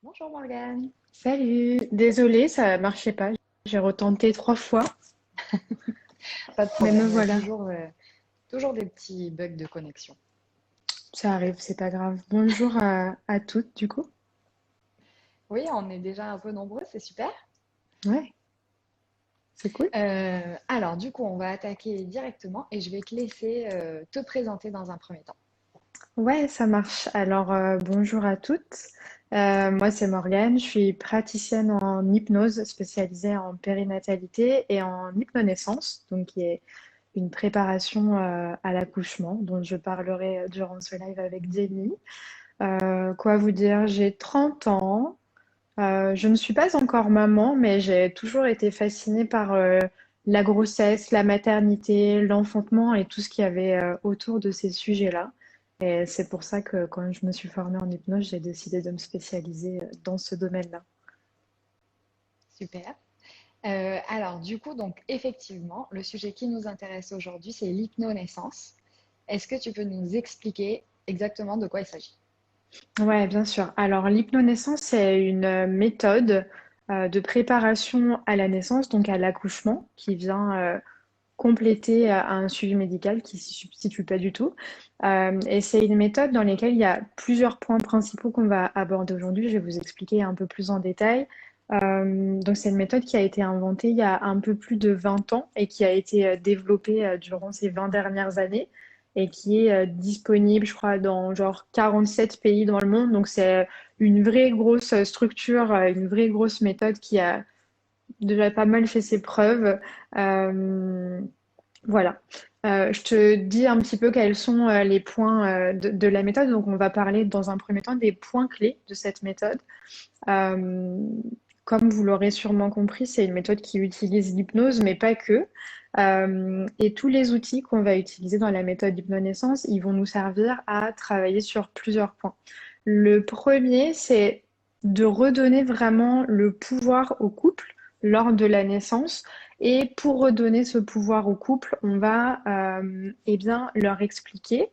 Bonjour Morgane. Salut, désolée, ça marchait pas. J'ai retenté 3 fois, Pas de mais me problème, il y a voilà. toujours des petits bugs de connexion. Ça arrive, c'est pas grave. Bonjour à toutes, du coup. Oui, on est déjà un peu nombreux, c'est super. Ouais, c'est cool. Alors, du coup, on va attaquer directement et je vais te laisser te présenter dans un premier temps. Ouais, ça marche. Alors, bonjour à toutes. Moi, c'est Morgane. Je suis praticienne en hypnose spécialisée en périnatalité et en hypnonaissance, donc qui est une préparation à l'accouchement, dont je parlerai durant ce live avec Jenny. Quoi vous dire? J'ai 30 ans. Je ne suis pas encore maman, mais j'ai toujours été fascinée par la grossesse, la maternité, l'enfantement et tout ce qu'il y avait autour de ces sujets-là. Et c'est pour ça que quand je me suis formée en hypnose, j'ai décidé de me spécialiser dans ce domaine-là. Super. Alors, du coup, donc effectivement, le sujet qui nous intéresse aujourd'hui, c'est l'hypnonaissance. Est-ce que tu peux nous expliquer exactement de quoi il s'agit? Ouais, bien sûr. Alors, l'hypnonaissance, c'est une méthode de préparation à la naissance, donc à l'accouchement, qui vient compléter un suivi médical qui s'y substitue pas du tout. Et c'est une méthode dans laquelle il y a plusieurs points principaux qu'on va aborder aujourd'hui. Je vais vous expliquer un peu plus en détail. Donc c'est une méthode qui a été inventée il y a un peu plus de 20 ans et qui a été développée durant ces 20 dernières années et qui est disponible, je crois, dans genre 47 pays dans le monde. Donc c'est une vraie grosse structure, une vraie grosse méthode qui a déjà pas mal fait ses preuves. Euh, voilà. Je te dis un petit peu quels sont les points de la méthode. Donc, on va parler dans un premier temps des points clés de cette méthode. Euh, Comme vous l'aurez sûrement compris, c'est une méthode qui utilise l'hypnose, mais pas que. Et tous les outils qu'on va utiliser dans la méthode d'hypnonaissance, ils vont nous servir à travailler sur plusieurs points. Le premier, c'est de redonner vraiment le pouvoir au couple lors de la naissance. Et pour redonner ce pouvoir au couple, on va eh bien, leur expliquer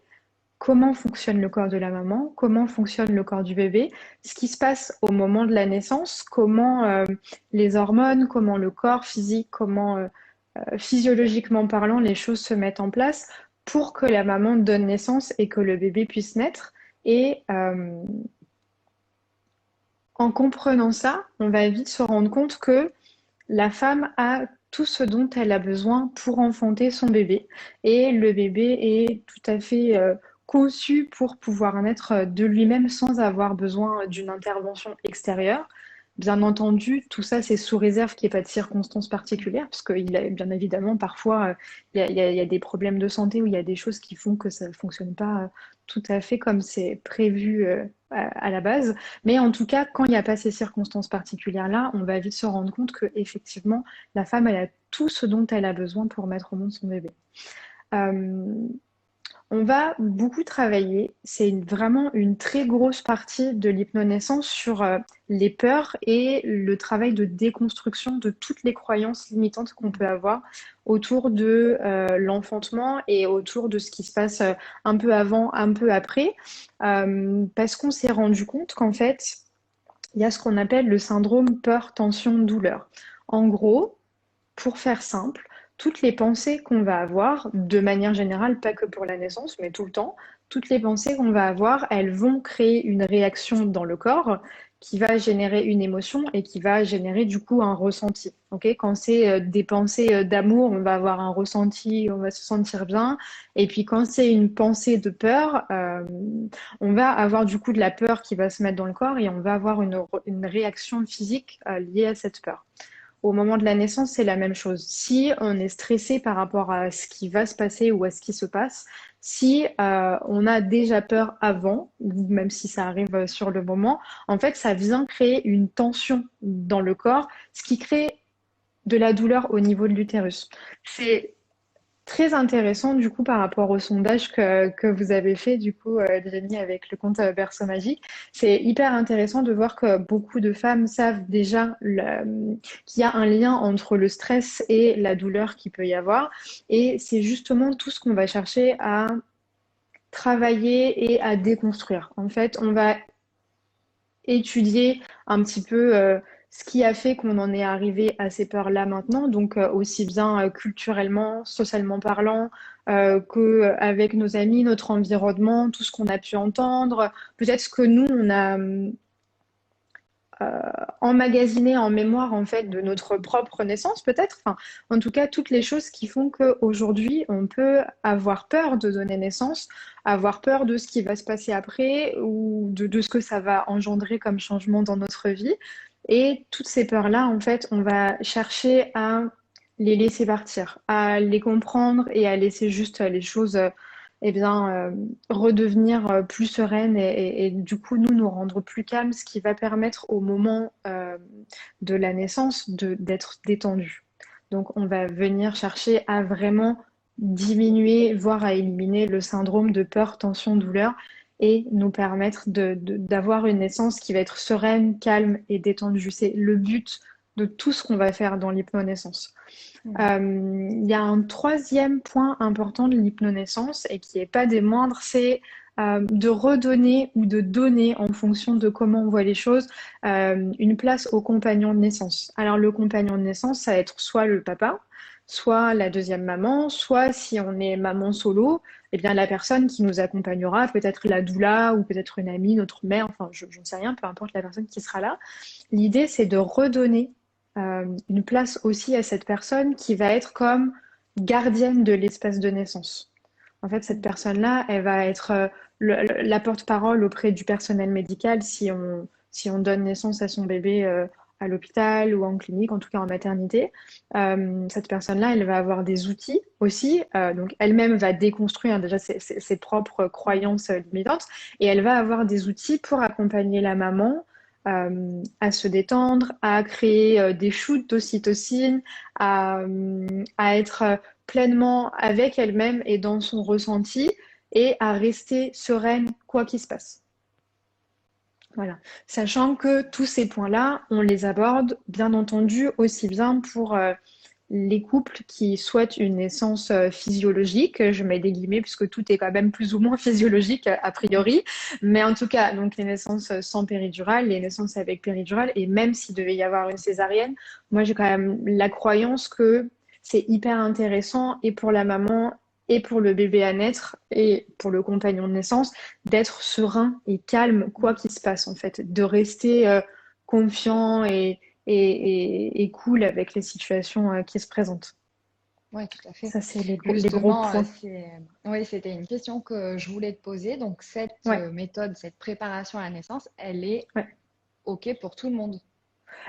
comment fonctionne le corps de la maman, comment fonctionne le corps du bébé, ce qui se passe au moment de la naissance, comment les hormones, comment le corps physique, comment physiologiquement parlant, les choses se mettent en place pour que la maman donne naissance et que le bébé puisse naître. Et en comprenant ça, on va vite se rendre compte que la femme a tout ce dont elle a besoin pour enfanter son bébé et le bébé est tout à fait conçu pour pouvoir naître de lui-même sans avoir besoin d'une intervention extérieure. Bien entendu, tout ça c'est sous réserve qu'il n'y ait pas de circonstances particulières, parce qu'il a bien évidemment parfois il y a des problèmes de santé ou il y a des choses qui font que ça ne fonctionne pas tout à fait comme c'est prévu à la base. Mais en tout cas, quand il n'y a pas ces circonstances particulières-là, on va vite se rendre compte que effectivement, la femme, elle a tout ce dont elle a besoin pour mettre au monde son bébé. Euh, on va beaucoup travailler, c'est vraiment une très grosse partie de l'hypnonaissance sur les peurs et le travail de déconstruction de toutes les croyances limitantes qu'on peut avoir autour de l'enfantement et autour de ce qui se passe un peu avant, un peu après, parce qu'on s'est rendu compte qu'en fait, il y a ce qu'on appelle le syndrome peur, tension, douleur. En gros, pour faire simple, toutes les pensées qu'on va avoir, de manière générale, pas que pour la naissance, mais tout le temps, toutes les pensées qu'on va avoir, elles vont créer une réaction dans le corps qui va générer une émotion et qui va générer du coup un ressenti. Okay, quand c'est des pensées d'amour, on va avoir un ressenti, on va se sentir bien. Et puis quand c'est une pensée de peur, on va avoir du coup de la peur qui va se mettre dans le corps et on va avoir une réaction physique liée à cette peur. Au moment de la naissance, c'est la même chose. Si on est stressé par rapport à ce qui va se passer ou à ce qui se passe, si on a déjà peur avant, ou même si ça arrive sur le moment, en fait, ça vient créer une tension dans le corps, ce qui crée de la douleur au niveau de l'utérus. C'est très intéressant du coup par rapport au sondage que vous avez fait du coup Jenny avec le compte Berceau Magique. C'est hyper intéressant de voir que beaucoup de femmes savent déjà qu'il y a un lien entre le stress et la douleur qu'il peut y avoir. Et c'est justement tout ce qu'on va chercher à travailler et à déconstruire. En fait, on va étudier un petit peu ce qui a fait qu'on en est arrivé à ces peurs-là maintenant, donc aussi bien culturellement, socialement parlant, que avec nos amis, notre environnement, tout ce qu'on a pu entendre, peut-être ce que nous on a emmagasiné en mémoire en fait de notre propre naissance peut-être. Enfin, en tout cas, toutes les choses qui font qu'aujourd'hui, on peut avoir peur de donner naissance, avoir peur de ce qui va se passer après ou de ce que ça va engendrer comme changement dans notre vie. Et toutes ces peurs-là, en fait, on va chercher à les laisser partir, à les comprendre et à laisser juste les choses eh bien, redevenir plus sereine et du coup, nous rendre plus calmes, ce qui va permettre au moment de la naissance d'être détendu. Donc, on va venir chercher à vraiment diminuer, voire à éliminer le syndrome de peur, tension, douleur et nous permettre d'avoir une naissance qui va être sereine, calme et détendue. C'est le but de tout ce qu'on va faire dans l'hypnonaissance. Mhm. Il y a un troisième point important de l'hypnonaissance et qui n'est pas des moindres, c'est de redonner ou de donner en fonction de comment on voit les choses une place au compagnon de naissance. Alors le compagnon de naissance, ça va être soit le papa, soit la deuxième maman, soit si on est maman solo, eh bien la personne qui nous accompagnera, peut-être la doula ou peut-être une amie, notre mère, enfin j'en sais rien, peu importe la personne qui sera là. L'idée, c'est de redonner une place aussi à cette personne qui va être comme gardienne de l'espace de naissance. En fait, cette personne-là, elle va être la porte-parole auprès du personnel médical si on donne naissance à son bébé à l'hôpital ou en clinique, en tout cas en maternité. Cette personne-là, elle va avoir des outils aussi. Donc, elle-même va déconstruire déjà ses propres croyances limitantes et elle va avoir des outils pour accompagner la maman à se détendre, à créer des shoots d'ocytocine, à être pleinement avec elle-même et dans son ressenti et à rester sereine quoi qu'il se passe. Voilà. Sachant que tous ces points-là, on les aborde bien entendu aussi bien pour les couples qui souhaitent une naissance physiologique, je mets des guillemets puisque tout est quand même plus ou moins physiologique a priori, mais en tout cas, donc les naissances sans péridurale, les naissances avec péridurale, et même s'il devait y avoir une césarienne, moi j'ai quand même la croyance que c'est hyper intéressant et pour la maman et pour le bébé à naître et pour le compagnon de naissance d'être serein et calme quoi qu'il se passe en fait, de rester confiant et cool avec les situations qui se présentent. Oui, tout à fait. Ça, c'est les gros Justement, points. oui, c'était une question que je voulais te poser. Donc, cette Ouais, méthode, cette préparation à la naissance, elle est ouais. OK pour tout le monde.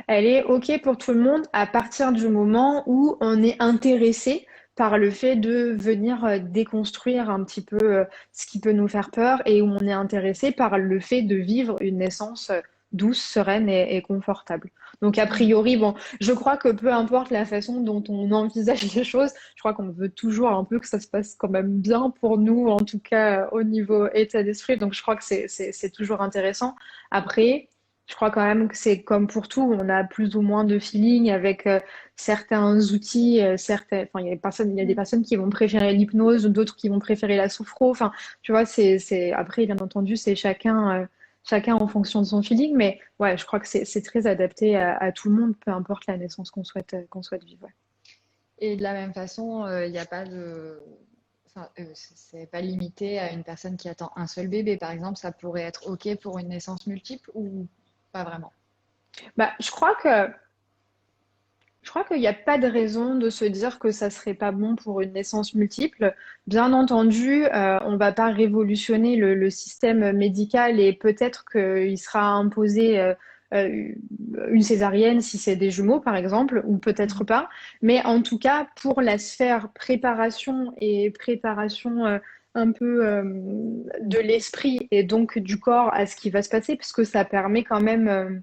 Elle est OK pour tout le monde à partir du moment où on est intéressé par le fait de venir déconstruire un petit peu ce qui peut nous faire peur et où on est intéressé par le fait de vivre une naissance douce, sereine et confortable. Donc a Mhm. priori, bon, je crois que peu importe la façon dont on envisage les choses, je crois qu'on veut toujours un peu que ça se passe quand même bien pour nous, en tout cas au niveau état d'esprit. Donc je crois que c'est toujours intéressant. Après, je crois quand même que c'est comme pour tout, on a plus ou moins de feeling avec certains outils, enfin, il y a des Mhm. personnes qui vont préférer l'hypnose, d'autres qui vont préférer la sophro. Enfin, tu vois, après, bien entendu, c'est chacun en fonction de son feeling, mais ouais, je crois que c'est très adapté à tout le monde, peu importe la naissance qu'on souhaite vivre. Ouais. Et de la même façon, il n'y a pas de... Enfin, c'est pas limité à une personne qui attend un seul bébé, par exemple. Ça pourrait être OK pour une naissance multiple ou pas vraiment. Bah, je crois qu'il n'y a pas de raison de se dire que ça serait pas bon pour une naissance multiple. Bien entendu, on va pas révolutionner le système médical et peut-être qu'il sera imposé euh, une césarienne si c'est des jumeaux, par exemple, ou peut-être Mhm. pas. Mais en tout cas, pour la sphère préparation et préparation un peu de l'esprit et donc du corps à ce qui va se passer, parce que ça permet quand même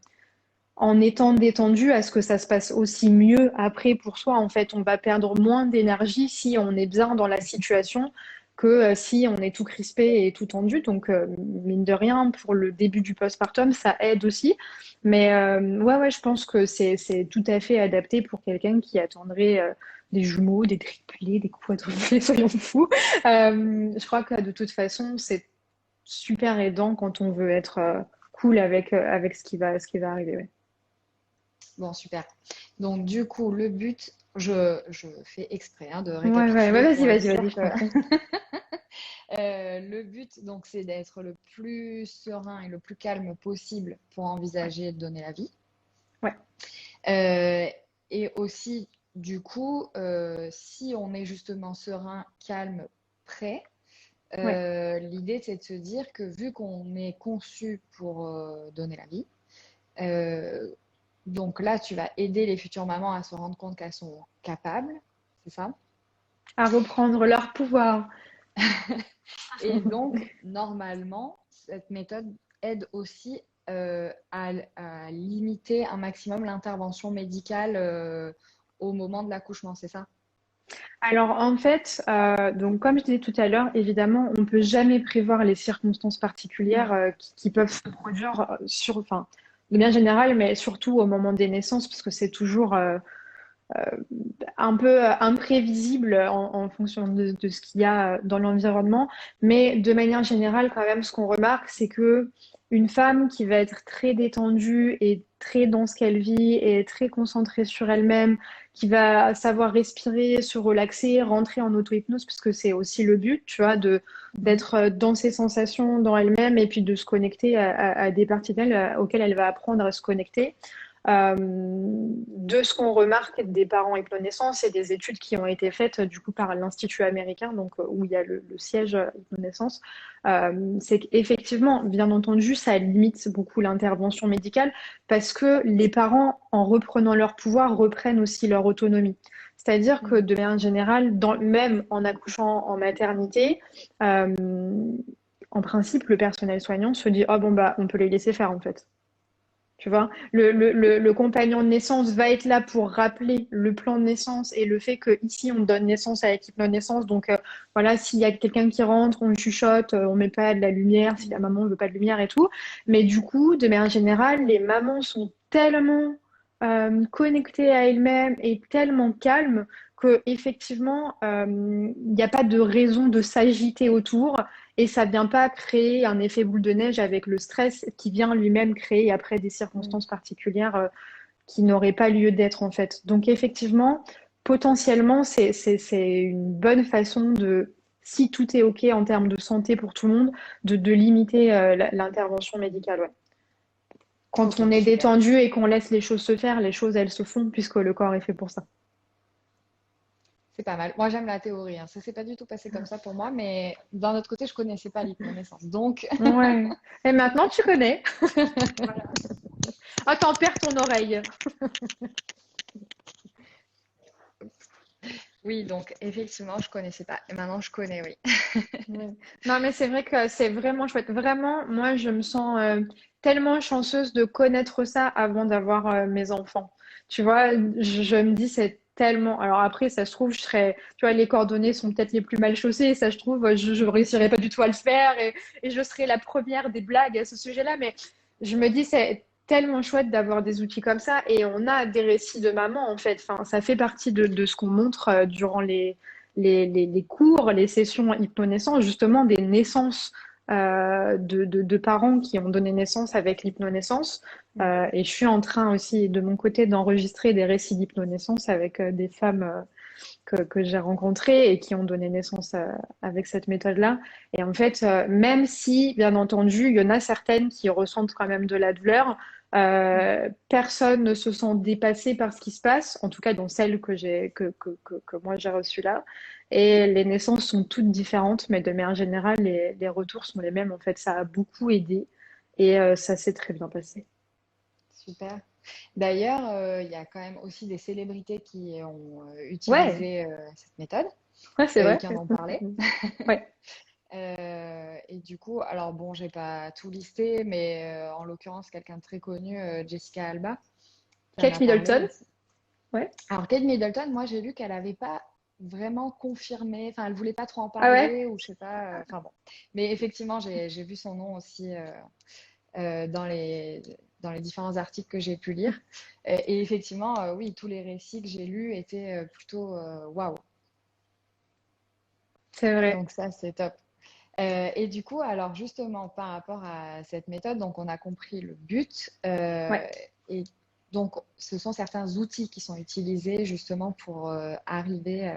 en étant détendu à ce que ça se passe aussi mieux après pour soi. En fait, on va perdre moins d'énergie si on est bien dans la situation que si on est tout crispé et tout tendu. Donc, mine de rien, pour le début du postpartum, ça aide aussi. Mais ouais, je pense que c'est tout à fait adapté pour quelqu'un qui attendrait des jumeaux, des triplés, des quadruplés, soyons fous. Je crois que de toute façon, c'est super aidant cool avec ce qui va arriver. Ouais. Bon, super. Donc, du coup, le but, je fais exprès de Ouais, ouais, ouais, récapituler vas-y, pour être vas-y, sûr vas-y, je que t'en prie. le but, donc, c'est d'être le plus serein et le plus calme possible pour Ouais, envisager de donner la vie. ouais, Euh, et aussi, du coup, si on est justement serein, calme, prêt, ouais. l'idée, c'est de se dire que vu qu'on est conçu pour donner la vie, euh, donc là, tu vas aider les futures mamans à se rendre compte qu'elles sont capables, c'est ça? À reprendre leur pouvoir. Et donc, normalement, cette méthode aide aussi à limiter un maximum l'intervention médicale au moment de l'accouchement, c'est ça? Alors en fait, donc comme je disais tout à l'heure, évidemment, on ne peut jamais prévoir les circonstances particulières qui peuvent se produire enfin, de bien général, mais surtout au moment des naissances, parce que c'est toujours un peu imprévisible en fonction de ce qu'il y a dans l'environnement. Mais de manière générale, quand même, ce qu'on remarque, c'est que une femme qui va être très détendue et très dans ce qu'elle vit et très concentrée sur elle-même, qui va savoir respirer, se relaxer, rentrer en auto-hypnose, parce que c'est aussi le but, tu vois, Mhm. d'être dans ses sensations, dans elle-même, et puis de se connecter à des parties d'elle auxquelles elle va apprendre à se connecter. De ce qu'on remarque des parents hypnonaissants, c'est des études qui ont été faites du coup par l'Institut américain, donc où il y a le siège hypnonaissance. C'est qu'effectivement, bien entendu, ça limite beaucoup l'intervention médicale parce que les parents, en reprenant leur pouvoir, reprennent aussi leur autonomie. C'est-à-dire que Mhm. de manière générale, même en accouchant en maternité, euh, en principe, le personnel soignant se dit, oh bon bah, on peut les laisser faire en fait. Tu vois, le compagnon de naissance va être là pour rappeler le plan de naissance et le fait que ici on donne naissance à l'équipe de naissance. Donc voilà, s'il y a quelqu'un qui rentre, on le chuchote, on met pas de la lumière si la maman ne veut pas de lumière et tout. Mais du coup, de manière générale, les mamans sont tellement connectées à elles-mêmes et tellement calmes que effectivement, il n'y a pas de raison de s'agiter autour. Et ça vient pas créer un effet boule de neige avec le stress qui vient lui-même créer après des Mhm. circonstances particulières qui n'auraient pas lieu d'être en fait. Donc effectivement, potentiellement, c'est une bonne façon de, si tout est OK en termes de santé pour tout le monde, de limiter l'intervention médicale. Ouais. Quand Ok, on est super. détendu et qu'on laisse les choses se faire, les choses, elles se font puisque le corps est fait pour ça. C'est pas mal. Moi, j'aime la théorie, hein. Ça s'est pas du tout passé comme ça pour moi, mais d'un autre côté, je connaissais pas l'hypnonaissance. Donc, Ouais. Et maintenant, tu connais. Attends, perds ton oreille. oui, donc effectivement, je connaissais pas. Et maintenant, je connais, oui. Ouais. Non, mais c'est vrai que c'est vraiment chouette. Vraiment, moi, je me sens tellement chanceuse de connaître ça avant d'avoir mes enfants. Tu vois, je me dis, c'est tellement. Alors après, ça se trouve, je serais. Tu vois, les coordonnées sont peut-être les plus mal chaussées. Ça, je trouve, je ne réussirais pas du tout à le faire et je serais la première des blagues à ce sujet-là. Mais je me dis, c'est tellement chouette d'avoir des outils comme ça. Et on a des récits de maman, en fait. Enfin, ça fait partie de ce qu'on montre durant les cours, les sessions hypnonaissance, justement des naissances de parents qui ont donné naissance avec l'hypnonaissance. Et je suis en train aussi, de mon côté, d'enregistrer des récits d'hypnonaissance avec des femmes que j'ai rencontrées et qui ont donné naissance avec cette méthode-là. Et en fait, même si, bien entendu, il y en a certaines qui ressentent quand même de la douleur, personne ne se sent dépassé par ce qui se passe, en tout cas dans celles que moi j'ai reçues là. Et les naissances sont toutes différentes, mais de manière générale, les retours sont les mêmes. En fait, ça a beaucoup aidé et ça s'est très bien passé. Super. D'ailleurs, il y a quand même aussi des célébrités qui ont Ouais, utilisé cette méthode ouais, c'est et vrai. qui en ont parlé. Ouais. Et du coup, alors bon, j'ai pas tout listé, mais en l'occurrence, quelqu'un de très connu, Jessica Alba, qui en Kate a parlé Middleton. aussi. Ouais. Alors, Kate Middleton, moi, j'ai lu qu'elle n'avait pas vraiment confirmé, enfin, elle voulait pas trop en Ah ouais? parler, ou je sais pas, enfin bon. Mais effectivement, j'ai vu son nom aussi dans les différents articles que j'ai pu lire. Et effectivement, oui, tous les récits que j'ai lus étaient plutôt waouh. C'est vrai. Donc ça, c'est top. Et du coup, alors justement, par rapport à cette méthode, donc on a compris le but. Ouais, Et donc, ce sont certains outils qui sont utilisés justement pour arriver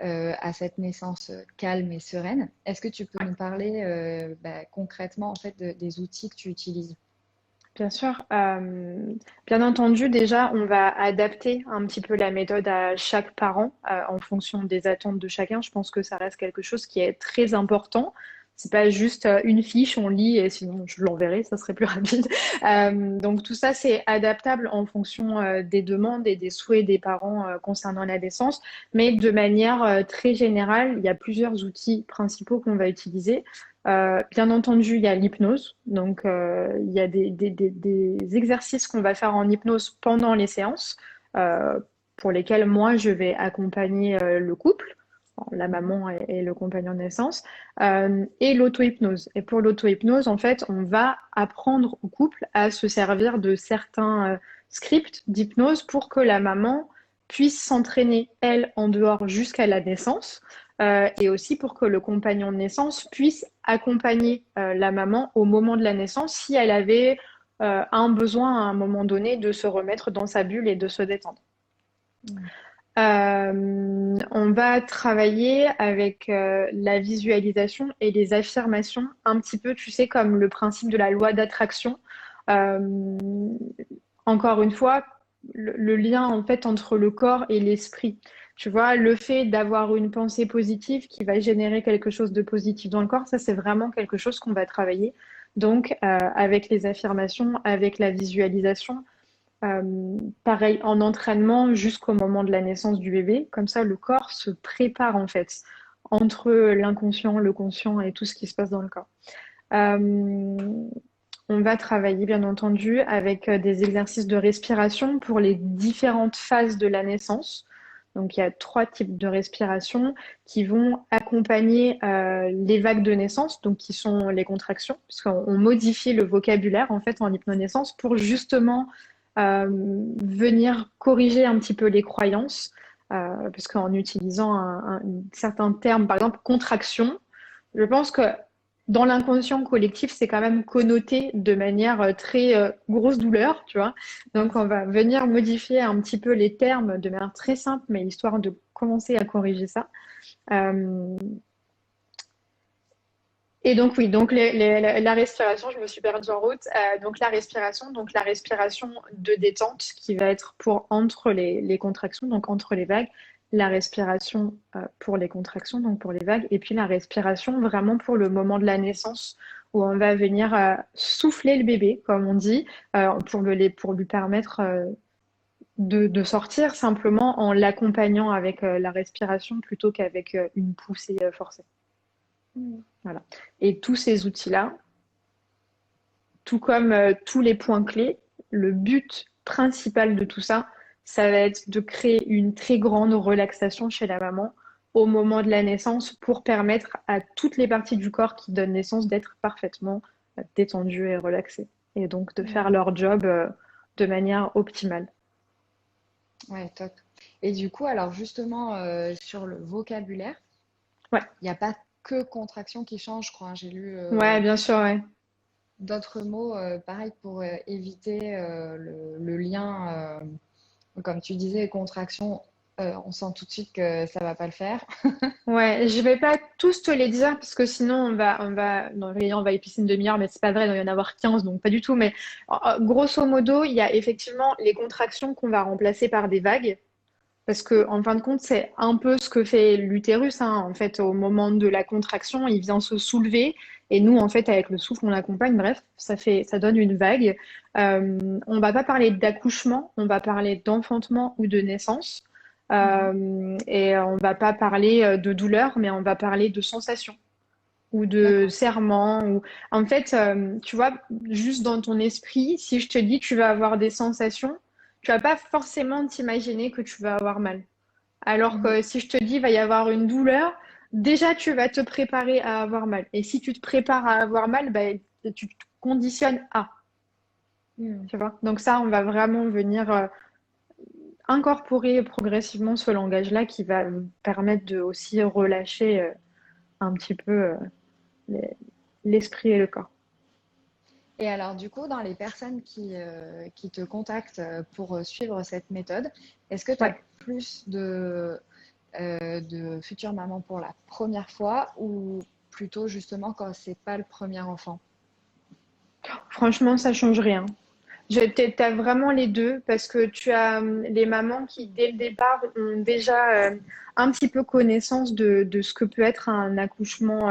à cette naissance calme et sereine. Est-ce que tu peux nous parler concrètement en fait des outils que tu utilises? bien sûr. Bien entendu, déjà, on va adapter un petit peu la méthode à chaque parent en fonction des attentes de chacun. Je pense que ça reste quelque chose qui est très important. C'est pas juste une fiche, on lit et sinon je l'enverrai, ça serait plus rapide. Donc tout ça, c'est adaptable en fonction des demandes et des souhaits des parents concernant la naissance. Mais de manière très générale, il y a plusieurs outils principaux qu'on va utiliser. Bien entendu, il y a l'hypnose. Donc, il y a des exercices qu'on va faire en hypnose pendant les séances, euh, pour lesquels moi, je vais accompagner le couple, la Mhm. maman et le compagnon de naissance, et l'auto-hypnose. Et pour l'auto-hypnose, en fait, on va apprendre au couple à se servir de certains scripts d'hypnose pour que la maman puisse s'entraîner, elle, en dehors jusqu'à la naissance et aussi pour que le compagnon de naissance puisse accompagner la maman au moment de la naissance si elle avait un besoin à un moment donné de se remettre dans sa bulle et de se détendre. Mhm. On va travailler avec la visualisation et les affirmations, un petit peu, tu sais, comme le principe de la loi d'attraction. Euh, Encore une fois, le lien en fait entre le corps et l'esprit. Tu vois, le fait d'avoir une pensée positive qui va générer quelque chose de positif dans le corps, ça c'est vraiment quelque chose qu'on va travailler. Donc, avec les affirmations, avec la visualisation, pareil en entraînement jusqu'au moment de la naissance du bébé. Comme ça, le corps se prépare en fait entre l'inconscient, le conscient et tout ce qui se passe dans le corps. Euh, on va travailler, bien entendu, avec des exercices de respiration pour les différentes phases de la naissance. Donc, il y a trois types de respiration qui vont accompagner les vagues de naissance, donc qui sont les contractions, puisqu'on modifie le vocabulaire en fait en hypnonaissance pour justement venir corriger un petit peu les croyances, parce qu'en utilisant un certain terme, par exemple contraction, je pense que dans l'inconscient collectif, c'est quand même connoté de manière très grosse douleur, tu vois. Donc, on va venir modifier un petit peu les termes de manière très simple, mais histoire de commencer à corriger ça. Euh, et donc, oui, donc la respiration, je me suis perdue en route. Donc la respiration de détente qui va être pour entre les contractions, donc entre les vagues, la respiration pour les contractions, donc pour les vagues, et puis la respiration vraiment pour le moment de la naissance, où on va venir souffler le bébé, comme on dit, pour lui permettre de sortir simplement en l'accompagnant avec la respiration plutôt qu'avec une poussée forcée. Mhm. Voilà. Et tous ces outils-là, tout comme tous les points clés, le but principal de tout ça, ça va être de créer une très grande relaxation chez la maman au moment de la naissance pour permettre à toutes les parties du corps qui donnent naissance d'être parfaitement détendues et relaxées. Et donc de faire Mhm. leur job de manière optimale. Ouais, top. Et du coup, alors justement, sur le vocabulaire, Ouais, il n'y a pas que contraction qui change, je crois, hein. J'ai lu ouais, bien sûr, ouais. d'autres mots, pareil, pour éviter le lien, comme tu disais, contraction, on sent tout de suite que ça va pas le faire. Ouais, je vais pas tous te les dire parce que sinon non, j'allais dire, on va épicer une demi-heure, mais c'est pas vrai, il doit y en avoir 15, donc pas du tout. Mais grosso modo, il y a effectivement les contractions qu'on va remplacer par des vagues. Parce que, en fin de compte, c'est un peu ce que fait l'utérus, hein. En fait, au moment de la contraction, il vient se soulever. Et nous, en fait, avec le souffle, on l'accompagne. Bref, ça donne une vague. On va pas parler d'accouchement, on va parler d'enfantement ou de naissance. Mhm. Et on va pas parler de douleur, mais on va parler de sensation ou de D'accord. serment. En fait, tu vois, juste dans ton esprit, si je te dis tu vas avoir des sensations, tu vas pas forcément t'imaginer que tu vas avoir mal. Alors Mhm. que si je te dis il va y avoir une douleur, déjà tu vas te préparer à avoir mal. Et si tu te prépares à avoir mal, bah, tu te conditionnes à, Mhm. tu vois. Donc ça, on va vraiment venir incorporer progressivement ce langage-là qui va permettre de aussi relâcher un petit peu. les- l'esprit et le corps. Et alors, du coup, dans les personnes qui te contactent pour suivre cette méthode, est-ce que tu as Ouais. plus de futures mamans pour la première fois ou plutôt justement quand c'est pas le premier enfant? Franchement, ça change rien. T'as vraiment les deux parce que tu as les mamans qui, dès le départ, ont déjà un petit peu connaissance de ce que peut être un accouchement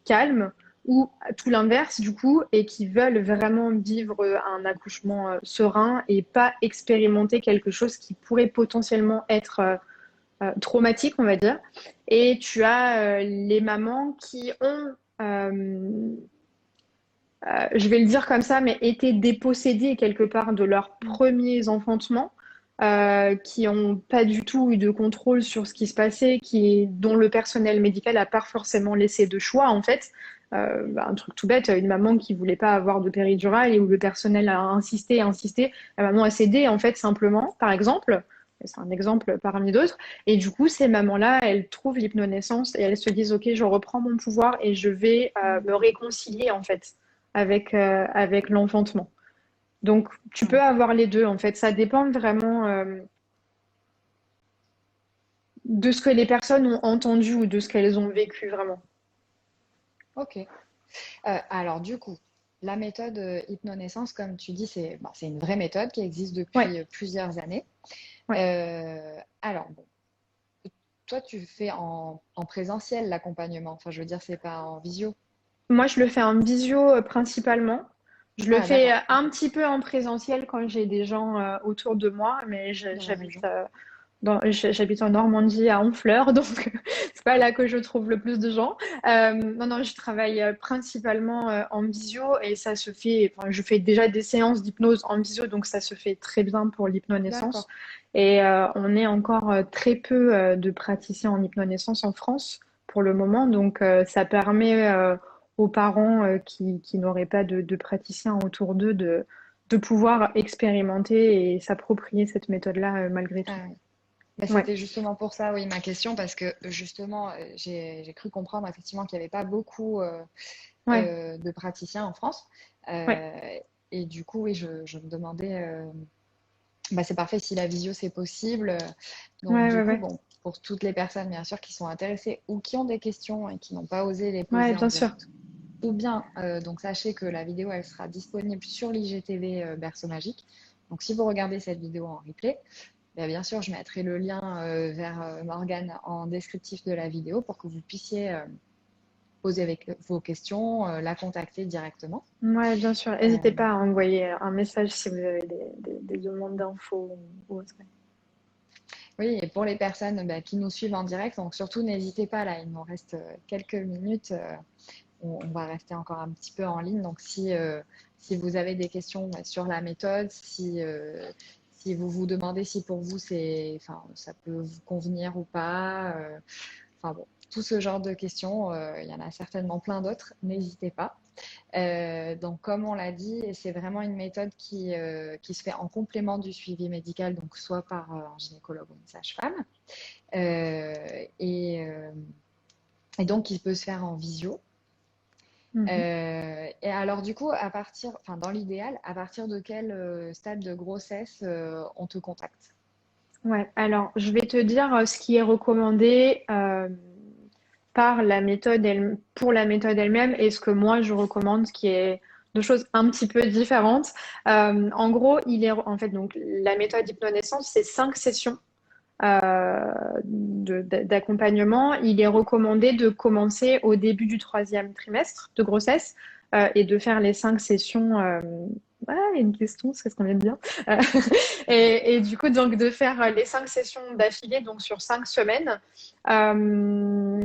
calme ou tout l'inverse du coup et qui veulent vraiment vivre un accouchement serein et pas expérimenter quelque chose qui pourrait potentiellement être traumatique, on va dire. Et tu as les mamans qui ont je vais le dire comme ça, mais été dépossédés quelque part de leurs premiers enfantements, qui n'ont pas du tout eu de contrôle sur ce qui se passait, dont le personnel médical n'a pas forcément laissé de choix, en fait. Un truc tout bête, une maman qui voulait pas avoir de péridurale et où le personnel a insisté, insisté, la maman a cédé, en fait, simplement, par exemple. C'est un exemple parmi d'autres. Et du coup, ces mamans-là, elles trouvent l'hypnonaissance et elles se disent, OK, je reprends mon pouvoir et je vais me réconcilier, en fait avec l'enfantement. Donc, tu peux Ouais. avoir les deux, en fait. Ça dépend vraiment de ce que les personnes ont entendu ou de ce qu'elles ont vécu vraiment. Ok. Alors, du coup, la méthode hypnonaissance, comme tu dis, c'est une vraie méthode qui existe Ouais, depuis plusieurs années. ouais. Alors, bon, toi, tu fais en présentiel l'accompagnement. Enfin, je veux dire, c'est pas en visio. Moi, je le fais en visio principalement. Je le Ah, fais d'accord. Ok. un petit peu en présentiel quand j'ai des gens autour de moi, mais Dans la région. j'habite en Normandie, à Honfleur, donc c'est pas là que je trouve le plus de gens. Non, non, je travaille principalement en visio et ça se fait, enfin, je fais déjà des séances d'hypnose en visio, donc ça se fait très bien pour l'hypnonaissance. D'accord. Et on est encore très peu de praticiens en hypnonaissance en France pour le moment, donc ça permet aux parents qui n'auraient pas de praticiens autour d'eux de pouvoir expérimenter et s'approprier cette méthode-là malgré tout. Ah, oui. Bah, Ouais, c'était justement pour ça, oui, ma question, parce que justement, j'ai cru comprendre effectivement qu'il n'y avait pas beaucoup ouais, de praticiens en France. ouais, Euh, et du coup, oui, je me demandais, bah, c'est parfait si la visio c'est possible. Donc, ouais, du ouais, coup, ouais, bon, pour toutes les personnes, bien sûr, qui sont intéressées ou qui ont des questions et qui n'ont pas osé les ouais, poser en bien sûr. direct, ou bien, donc sachez que la vidéo, elle sera disponible sur l'IGTV Berceau Magique. Donc, si vous regardez cette vidéo en replay, bien sûr, je mettrai le lien vers Morgane en descriptif de la vidéo pour que vous puissiez poser avec vos questions, la contacter directement. Ouais, bien sûr. Euh, N'hésitez pas à envoyer un message si vous avez des demandes d'infos ou autre. oui, et pour les personnes qui nous suivent en direct, donc surtout n'hésitez pas, là, il nous reste quelques minutes, on va rester encore un petit peu en ligne. Donc si vous avez des questions sur la méthode, si vous vous demandez si pour vous enfin, ça peut vous convenir ou pas, enfin bon, tout ce genre de questions, il y en a certainement plein d'autres, n'hésitez pas. Donc, comme on l'a dit, c'est vraiment une méthode qui se fait en complément du suivi médical, donc soit par un gynécologue ou une sage-femme, et, et donc qui peut se faire en visio. Mhm. Et alors, du coup, enfin, dans l'idéal, à partir de quel stade de grossesse on te contacte? Ouais, alors je vais te dire ce qui est recommandé par la méthode pour la méthode elle-même et ce que moi je recommande, qui est deux choses un petit peu différentes. En gros, en fait donc la méthode hypnonaissance, c'est 5 sessions d'accompagnement. Il est recommandé de commencer au début du 3e trimestre de grossesse et de faire les 5 sessions. Ouais, une question, c'est ce qu'on vient de dire. Euh, et du coup, donc de faire les 5 sessions d'affilée, donc sur 5 semaines. Euh,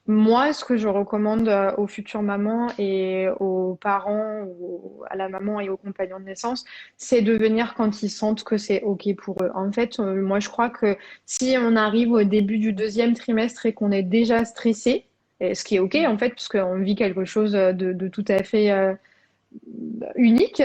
Moi, ce que je recommande aux futures mamans et aux parents, ou à la maman et aux compagnons de naissance, c'est de venir quand ils sentent que c'est OK pour eux. En fait, moi, je crois que si on arrive au début du 2e trimestre et qu'on est déjà stressé, et ce qui est OK, Mm. en fait, parce qu'on vit quelque chose de tout à fait unique.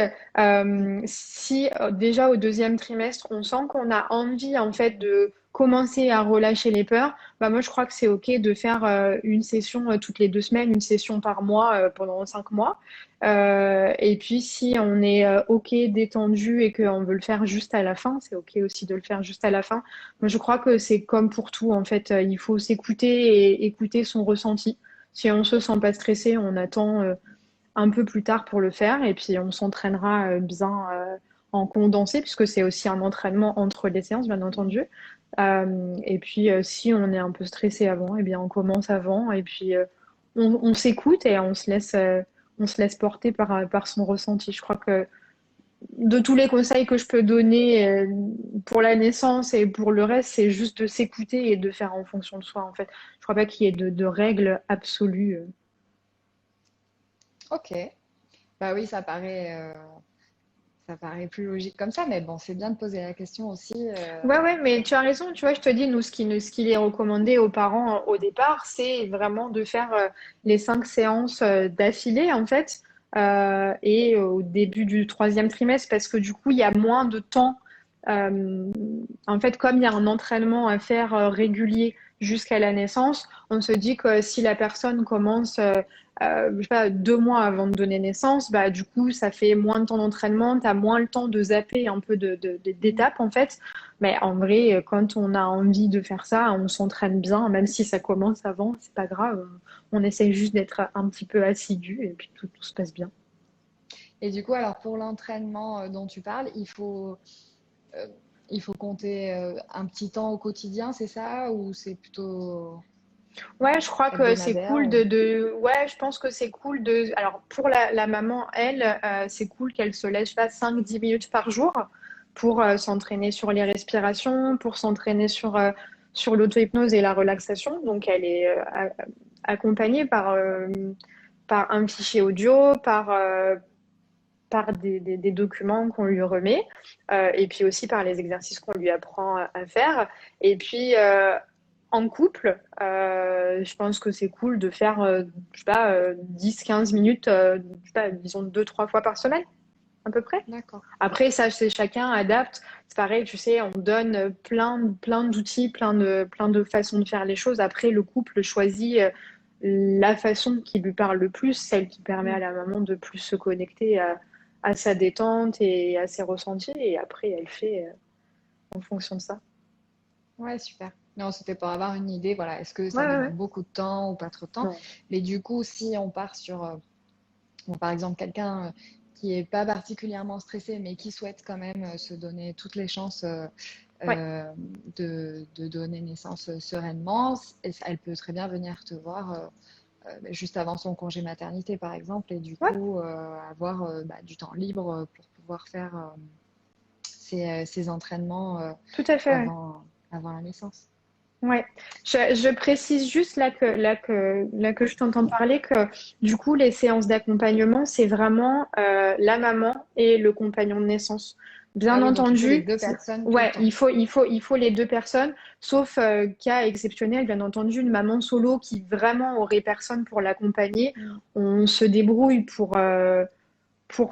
Si déjà au deuxième trimestre, on sent qu'on a envie en fait de commencer à relâcher les peurs, bah moi je crois que c'est OK de faire une session toutes les 2 semaines, une session par mois pendant 5 mois. Et puis si on est OK, détendu et qu'on veut le faire juste à la fin, c'est OK aussi de le faire juste à la fin. Moi je crois que c'est comme pour tout en fait, il faut s'écouter et écouter son ressenti. Si on se sent pas stressé, on attend un peu plus tard pour le faire et puis on s'entraînera bien en condensé puisque c'est aussi un entraînement entre les séances, bien entendu. Et puis si on est un peu stressé avant, eh bien on commence avant et puis on s'écoute et on se laisse porter par son ressenti. Je crois que de tous les conseils que je peux donner pour la naissance et pour le reste, c'est juste de s'écouter et de faire en fonction de soi en fait. Je crois pas qu'il y ait de règles absolues. Ok. Bah oui, ça paraît plus logique comme ça, mais bon, c'est bien de poser la question aussi. Ouais, ouais, mais tu as raison, tu vois, je te dis, nous, ce qu'il est recommandé aux parents au départ, c'est vraiment de faire les 5 séances d'affilée, en fait, et au début du troisième trimestre, parce que du coup, il y a moins de temps. euh, En fait, comme il y a un entraînement à faire régulier jusqu'à la naissance, on se dit que si la personne commence, je sais pas, 2 mois avant de donner naissance, bah, du coup, ça fait moins de temps d'entraînement, tu as moins le temps de zapper un peu d'étapes, en fait. Mais en vrai, quand on a envie de faire ça, on s'entraîne bien, même si ça commence avant, c'est pas grave. On essaye juste d'être un petit peu assidu et puis tout se passe bien. Et du coup, alors pour l'entraînement dont tu parles, euh, il faut compter un petit temps au quotidien, c'est ça? Ou c'est plutôt Ouais, je crois que c'est hebdomadaire cool ou... Ouais, je pense que c'est cool de. Alors, pour la maman, elle, c'est cool qu'elle se laisse pas 5-10 minutes par jour pour s'entraîner sur les respirations, pour s'entraîner sur l'auto-hypnose et la relaxation. Donc, elle est accompagnée par un fichier audio, par des documents qu'on lui remet, et puis aussi par les exercices qu'on lui apprend à faire. Et puis, en couple, je pense que c'est cool de faire, je sais pas, 10-15 minutes, je sais pas, disons 2-3 fois par semaine, à peu près. D'accord. Après, ça, c'est chacun adapte. C'est pareil, tu sais, on donne plein d'outils, plein de façons de faire les choses. Après, le couple choisit la façon qui lui parle le plus, celle qui permet à Mm. la maman de plus se connecter à sa détente et à ses ressentis. Et après, elle fait en fonction de ça. Ouais, super. Non, c'était pour avoir une idée, voilà, est-ce que Ouais, ça ouais, demande ouais. beaucoup de temps ou pas trop de temps? Non. Mais du coup, si on part sur, bon, par exemple, quelqu'un qui est pas particulièrement stressé, mais qui souhaite quand même se donner toutes les chances Ouais, euh, de donner naissance sereinement, elle peut très bien venir te voir juste avant son congé maternité, par exemple, et du ouais, coup avoir bah, du temps libre pour pouvoir faire ces entraînements tout à fait. Ouais. avant la naissance. Ouais, je précise juste là que je t'entends parler que du coup les séances d'accompagnement c'est vraiment la maman et le compagnon de naissance. Ah Bien oui, donc il faut les entendu, deux personnes tout le ouais, temps. il faut les 2 personnes, sauf cas exceptionnel, bien entendu, une maman solo qui vraiment aurait personne pour l'accompagner, Mm. on se débrouille pour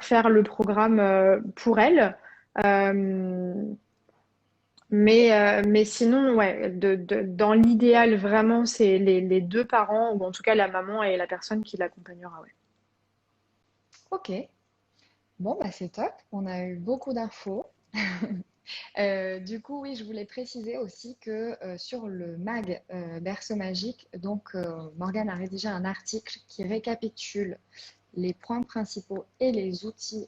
faire le programme pour elle. Euh, mais sinon, ouais, dans l'idéal, vraiment, c'est les 2 parents, ou en tout cas la maman et la personne qui l'accompagnera. Ouais. Ok, bon, bah c'est top. On a eu beaucoup d'infos. Du coup, oui, je voulais préciser aussi que sur le mag Berceau Magique, donc Morgane a rédigé un article qui récapitule les points principaux et les outils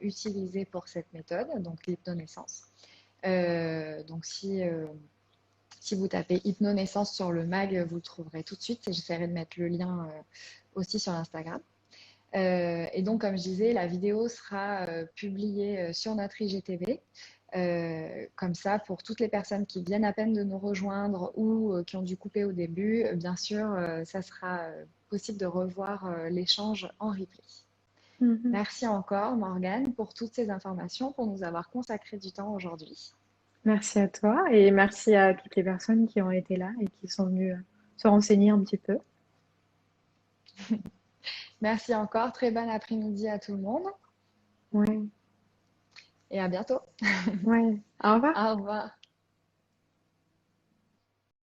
utilisés pour cette méthode, donc l'hypnonaissance. Donc si vous tapez hypnonaissance sur le mag, vous le trouverez tout de suite. J'essaierai de mettre le lien aussi sur Instagram. Et donc, comme je disais, la vidéo sera publiée sur notre IGTV. Comme ça, pour toutes les personnes qui viennent à peine de nous rejoindre ou qui ont dû couper au début, bien sûr, ça sera possible de revoir l'échange en replay. Mhm. Merci encore, Morgane, pour toutes ces informations, pour nous avoir consacré du temps aujourd'hui. Merci à toi et merci à toutes les personnes qui ont été là et qui sont venues se renseigner un petit peu. Merci encore. Très bon après-midi à tout le monde Ouais, et à bientôt. ouais. Au revoir. Au revoir.